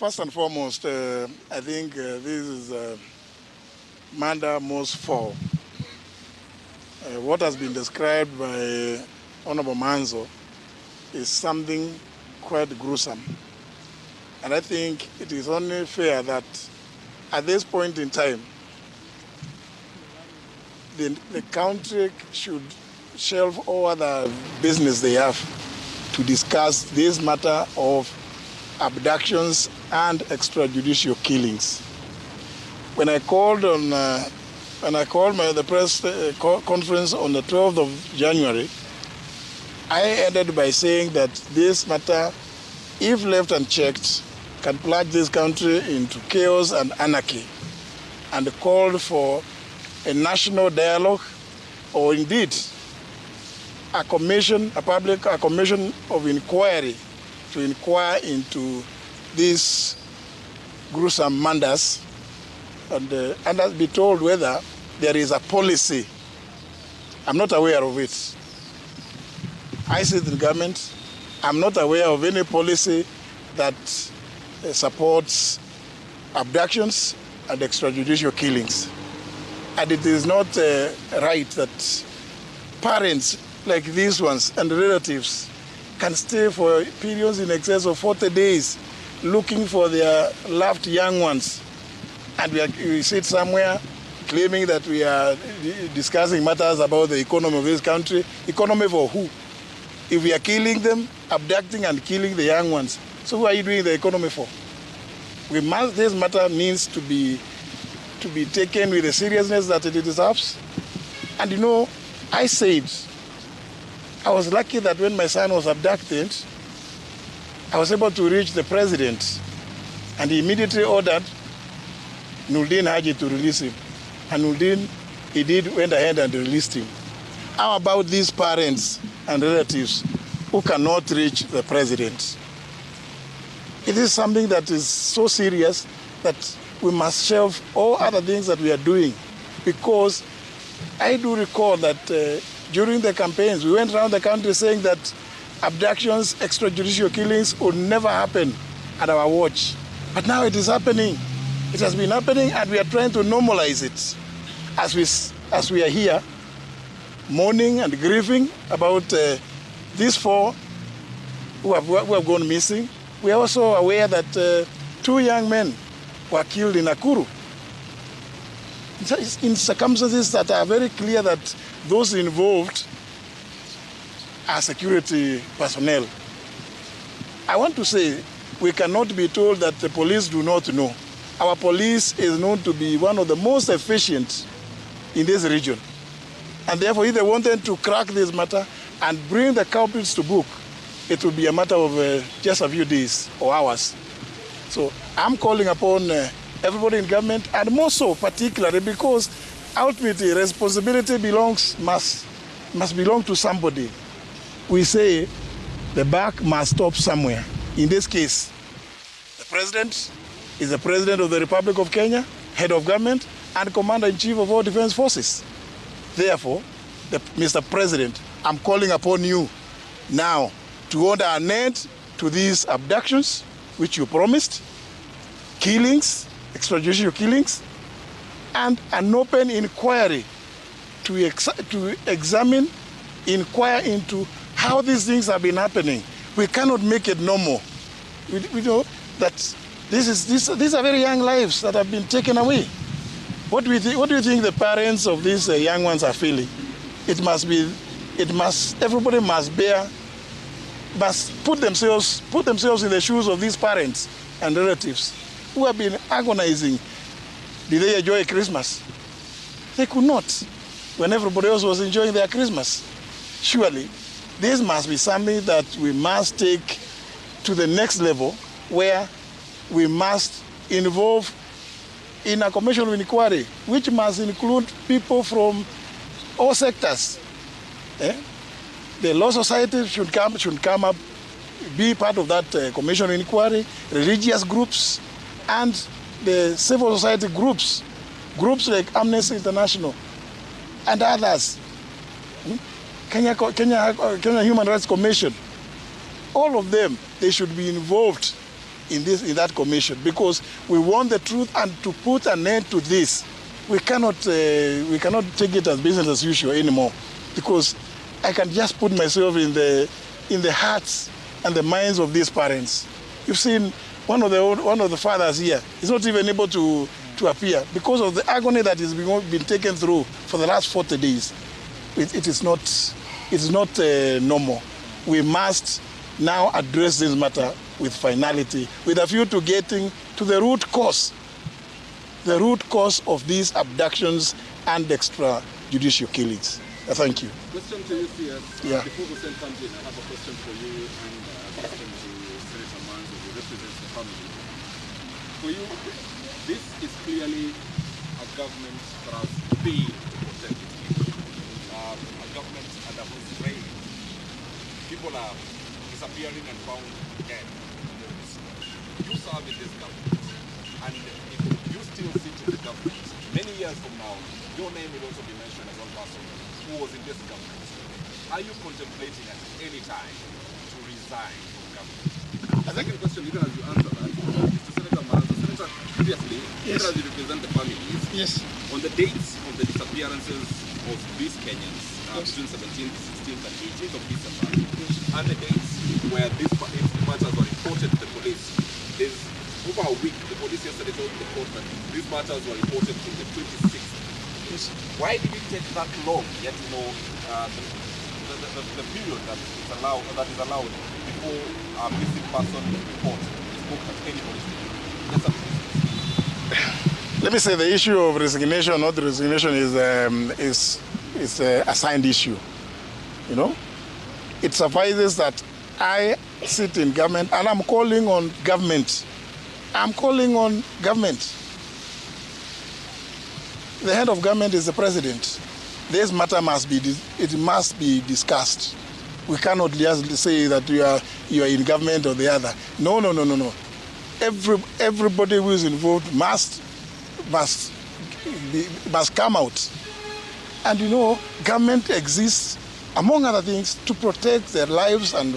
First and foremost, I think this is Manda most for what has been described by Honorable Manzo is something quite gruesome. And I think it is only fair that at this point in time, the country should shelve all other business they have to discuss this matter of abductions and extrajudicial killings. When I called the press conference on the 12th of January, I ended by saying that this matter, if left unchecked, can plunge this country into chaos and anarchy, and called for a national dialogue, or indeed a commission of inquiry to inquire into these gruesome murders and be told whether there is a policy. I'm not aware of it. I sit in government. I'm not aware of any policy that supports abductions and extrajudicial killings. And it is not right that parents like these ones and relatives can stay for periods in excess of 40 days looking for their loved young ones. And we sit somewhere claiming that we are discussing matters about the economy of this country. Economy for who? If we are killing them, abducting and killing the young ones, so who are you doing the economy for? This matter needs to be taken with the seriousness that it deserves. And you know, I said, I was lucky that when my son was abducted, I was able to reach the president, and he immediately ordered Nuldin Haji to release him. And Nuldin, went ahead and released him. How about these parents and relatives who cannot reach the president? It is something that is so serious that we must shelve all other things that we are doing, because I do recall that during the campaigns, we went around the country saying that abductions, extrajudicial killings would never happen at our watch. But now it is happening. It has been happening, and we are trying to normalize it. As we are here, mourning and grieving about these four who have gone missing. We are also aware that 2 young men were killed in Nakuru, in circumstances that are very clear that those involved are security personnel. I want to say we cannot be told that the police do not know. Our police is known to be one of the most efficient in this region. And therefore, if they wanted to crack this matter and bring the culprits to book, it will be a matter of just a few days or hours. So I'm calling upon everybody in government, and more so particularly because ultimately responsibility must belong to somebody. We say the buck must stop somewhere. In this case, the president is the president of the Republic of Kenya, head of government, and commander-in-chief of all defense forces. Therefore, Mr. President, I'm calling upon you now to order an end to these abductions, which you promised, killings, extrajudicial killings, and an open inquiry to examine, inquire into how these things have been happening. We cannot make it normal. We know that these are very young lives that have been taken away. What do you think the parents of these young ones are feeling? Everybody must put themselves in the shoes of these parents and relatives who have been agonizing. Did they enjoy Christmas? They could not, when everybody else was enjoying their Christmas. Surely, this must be something that we must take to the next level, where we must involve in a commission of inquiry, which must include people from all sectors. The law society should come up, be part of that commission of inquiry, religious groups, and the civil society groups like Amnesty International and others, Kenya Human Rights Commission. All of them, they should be involved in that commission, because we want the truth, and to put an end to this, we cannot take it as business as usual anymore, because I can just put myself in the hearts and the minds of these parents. You've seen one of the fathers here is not even able to appear because of the agony that is been taken through for the last 40 days. It is not normal. We must now address this matter with finality, with a view to getting to the root cause of these abductions and extrajudicial killings. Thank you. Question to you, CS. Yeah. Before the same comes in, I have a question for you and a question to Senator Manzo, who represents the family. For you, this is clearly a government that has failed to protect its people. A government under whose reign people are disappearing and found dead. You serve in this government, and if you still sit in the government, many years from now, your name will also be mentioned as one person who was in this government. Are you contemplating at any time to resign from government? The second question, even as you answer that, is to Senator Manzo. Senator, previously, even as you represent the families, Yes. on the dates of the disappearances of these Kenyans between 17th, 16th and 18th of December, and the dates where these matters were reported to the police, there's over a week. The police yesterday told the court that these matters were reported to the 26th. Why did it take that long, yet the period that is allowed before a missing person report is booked at any police station? Yes, Let me say the issue of resignation, not resignation, is a signed issue. You know, it suffices that I sit in government and I'm calling on government. I'm calling on government. The head of government is the president. This matter must be discussed. We cannot just say that you are in government or the other. No. Everybody who is involved must come out. And you know, government exists, among other things, to protect the lives and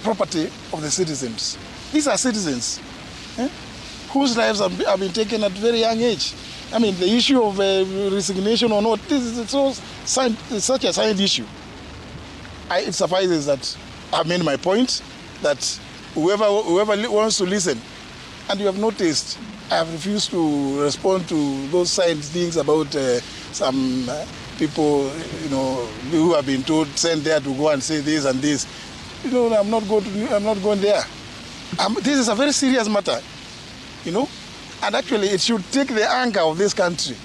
property of the citizens. These are citizens whose lives have been taken at a very young age. I mean, the issue of resignation or not, it's such a side issue. It suffices that I've made my point, that whoever wants to listen, and you have noticed, I have refused to respond to those side things about some people, you know, who have been told, sent there to go and say this and this. You know, I'm not going there. This is a very serious matter, you know. And actually, it should take the anger of this country,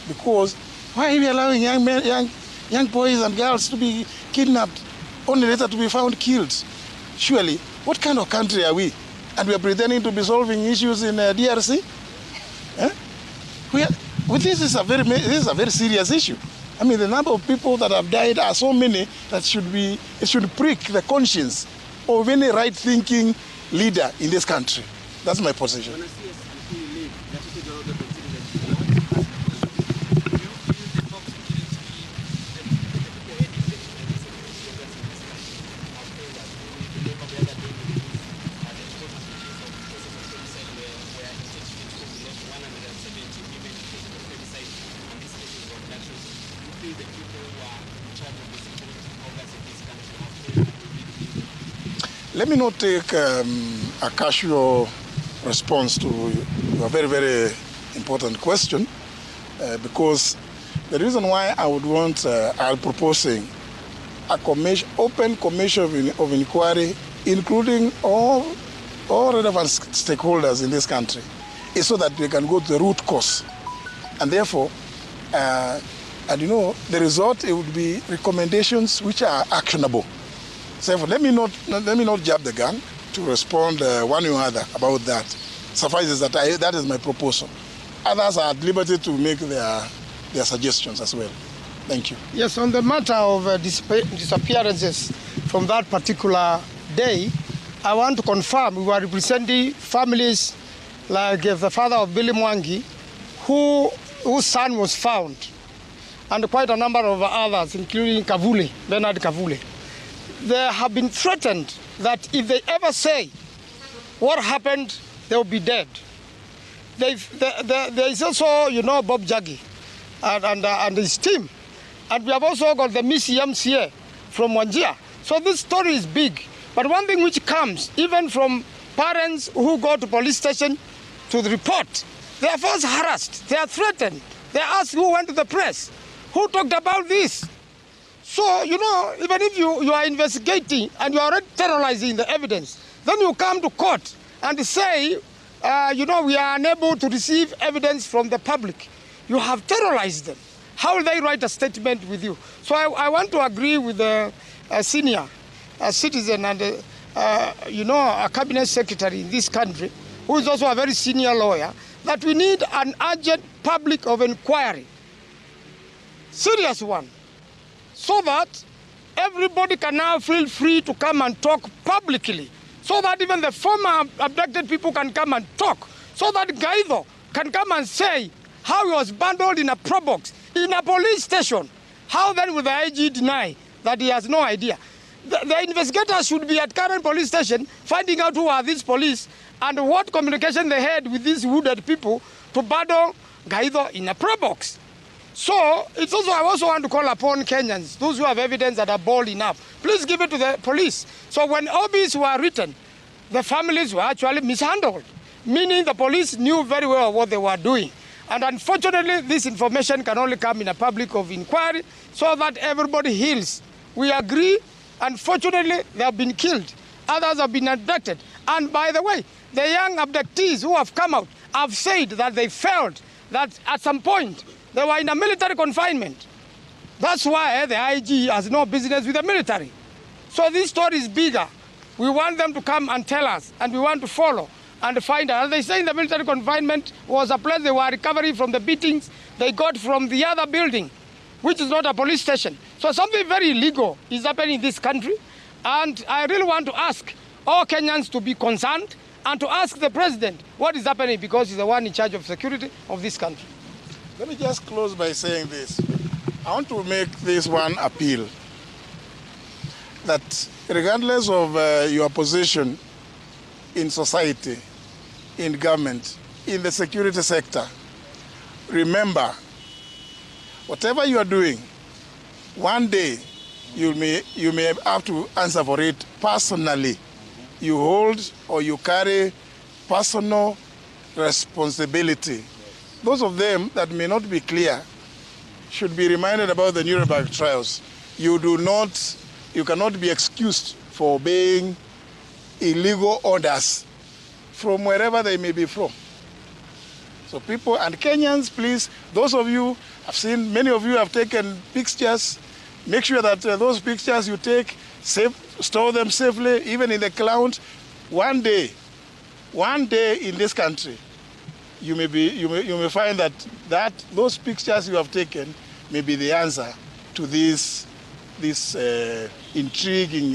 because why are we allowing young boys and girls to be kidnapped, only later to be found killed? Surely, what kind of country are we? And we are pretending to be solving issues in DRC? This is a very serious issue. I mean, the number of people that have died are so many that it should prick the conscience of any right-thinking leader in this country. That's my position. Let me not take a casual response to your very, very important question, because the reason why I would want, I'm proposing a open commission of inquiry, including all relevant stakeholders in this country, is so that we can go to the root cause. And therefore, and you know, the result, it would be recommendations which are actionable. So let me not jab the gun to respond one way or other about that. Suffices that that is my proposal. Others are at liberty to make their suggestions as well. Thank you. Yes, on the matter of disappearances from that particular day, I want to confirm we were representing families like the father of Billy Mwangi, whose son was found, and quite a number of others, including Bernard Kavule. They have been threatened that if they ever say what happened, they'll be dead. There is also, you know, Bob Jaggi and his team. And we have also got the Miss MCA from Wanjia. So this story is big. But one thing which comes, even from parents who go to police station to the report, they are first harassed, they are threatened. They ask who went to the press, who talked about this. So, you know, even if you are investigating and you are already terrorizing the evidence, then you come to court and say, you know, we are unable to receive evidence from the public. You have terrorized them. How will they write a statement with you? So I want to agree with the senior citizen and, you know, a cabinet secretary in this country, who is also a very senior lawyer, that we need an urgent public of inquiry, serious one, so that everybody can now feel free to come and talk publicly, so that even the former abducted people can come and talk, so that Gaido can come and say how he was bundled in a probox in a police station. How then will the IG deny that he has no idea? The investigators should be at current police station finding out who are these police and what communication they had with these wounded people to bundle Gaido in a probox. So it's also, I also want to call upon Kenyans, those who have evidence that are bold enough, please give it to the police. So when OBs were written, the families were actually mishandled, meaning the police knew very well what they were doing. And unfortunately, this information can only come in a public of inquiry so that everybody heals. We agree, unfortunately, they have been killed. Others have been abducted. And by the way, the young abductees who have come out have said that they felt that at some point they were in a military confinement. That's why the IG has no business with the military. So this story is bigger. We want them to come and tell us, and we want to follow and find out. They say the military confinement was a place they were recovering from the beatings they got from the other building, which is not a police station. So something very illegal is happening in this country. And I really want to ask all Kenyans to be concerned and to ask the president what is happening, because he's the one in charge of security of this country. Let me just close by saying this. I want to make this one appeal, that regardless of your position in society, in government, in the security sector, remember, whatever you are doing, one day you may have to answer for it personally. You hold or you carry personal responsibility. Those of them that may not be clear should be reminded about the Nuremberg trials. You cannot be excused for obeying illegal orders from wherever they may be from. So people and Kenyans, please, those of you, I've seen many of you have taken pictures. Make sure that those pictures you take, store them safely, even in the cloud. One day in this country, you may find that those pictures you have taken may be the answer to this intriguing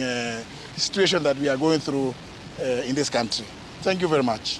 situation that we are going through in this country. Thank you very much.